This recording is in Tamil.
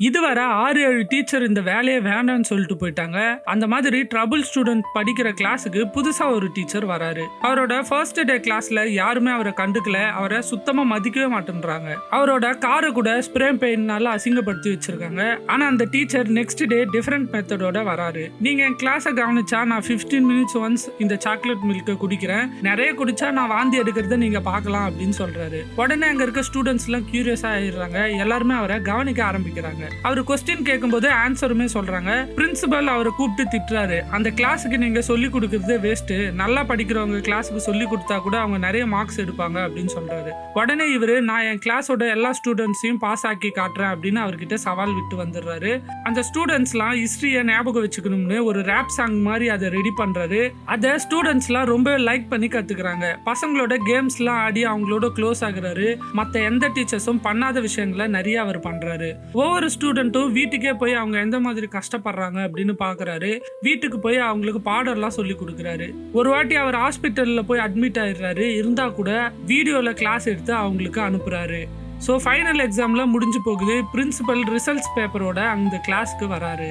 இதுவரை 6-7 டீச்சர் இந்த வேலையை வேண்டாம்னு சொல்லிட்டு போயிட்டாங்க. அந்த மாதிரி ட்ரபிள் ஸ்டூடெண்ட் படிக்கிற கிளாஸுக்கு புதுசா ஒரு டீச்சர் வராரு. அவரோட ஃபர்ஸ்ட் டே கிளாஸ்ல யாருமே அவரை கண்டுக்கல, அவரை சுத்தமா மதிக்கவே மாட்டேன்றாங்க. அவரோட காரை கூட ஸ்ப்ரே பெயின்னால அசிங்கப்படுத்தி வச்சிருக்காங்க. ஆனா அந்த டீச்சர் நெக்ஸ்ட் டே டிஃபரெண்ட் மெத்தடோட வராரு. நீங்க என் கிளாஸை கவனிச்சா நான் 15 மினிட்ஸ் ஒன்ஸ் இந்த சாக்லேட் மில்கை குடிக்கிறேன், நிறைய குடிச்சா நான் வாந்தி எடுக்கிறத நீங்க பார்க்கலாம் அப்படின்னு சொல்றாரு. உடனே அங்க இருக்க ஸ்டூடெண்ட்ஸ் எல்லாம் கியூரியஸா ஆயிடுறாங்க. எல்லாருமே அவரை கவனிக்க ஆரம்பிக்கிறாங்க. அவர் கொஸ்டின் கேட்கும்போது ஆன்சருமே சொல்றாங்க. பிரின்சிபல் அவரை கூப்பிட்டு திட்டுறாரு. அந்த கிளாஸுக்கு நீங்க சொல்லி கொடுக்கறது வேஸ்ட், நல்லா படிக்கிறவங்க கிளாஸுக்கு சொல்லி கொடுத்தா கூட அவங்க நிறைய மார்க்ஸ் எடுப்பாங்க அப்படின்னு சொல்றாரு. உடனே இவரு நான் என் கிளாஸோட எல்லா ஸ்டூடெண்ட்ஸையும் பாஸ் ஆக்கி காட்டுறேன் அப்படின்னு அவர்கிட்ட சவால் விட்டு வந்துடுறாரு. அந்த ஸ்டூடெண்ட்ஸ்லாம் ஹிஸ்டரியை ஞாபகம் வச்சுக்கணும்னு ஒரு ரேப் சாங் மாதிரி அதை ரெடி பண்றாரு. அதை ஸ்டூடெண்ட்ஸ்லாம் ரொம்ப லைக் பண்ணி கத்துக்கிறாங்க. பசங்களோட கேம்ஸ்லாம் ஆடி அவங்களோட க்ளோஸ் ஆகுறாரு. மற்ற எந்த டீச்சர்ஸும் பண்ணாத விஷயங்களை நிறைய அவர் பண்றாரு. ஒவ்வொரு ஸ்டூடெண்ட்டும் வீட்டுக்கே போய் அவங்க எந்த மாதிரி கஷ்டப்படுறாங்க அப்படின்னு பாக்குறாரு. வீட்டுக்கு போய் அவங்களுக்கு பாடம்லாம் சொல்லி கொடுக்குறாரு. ஒரு வாட்டி அவர் ஹாஸ்பிட்டல்ல போய் அட்மிட் ஆயிடுறாரு. இருந்தா கூட வீடியோல கிளாஸ் எடுத்து அவங்களுக்கு அனுப்புறாரு. ஸோ ஃபைனல் எக்ஸாம்ல முடிஞ்சு போகுது. பிரின்சிபல் ரிசல்ட்ஸ் பேப்பரோட அந்த கிளாஸ்க்கு வராரு.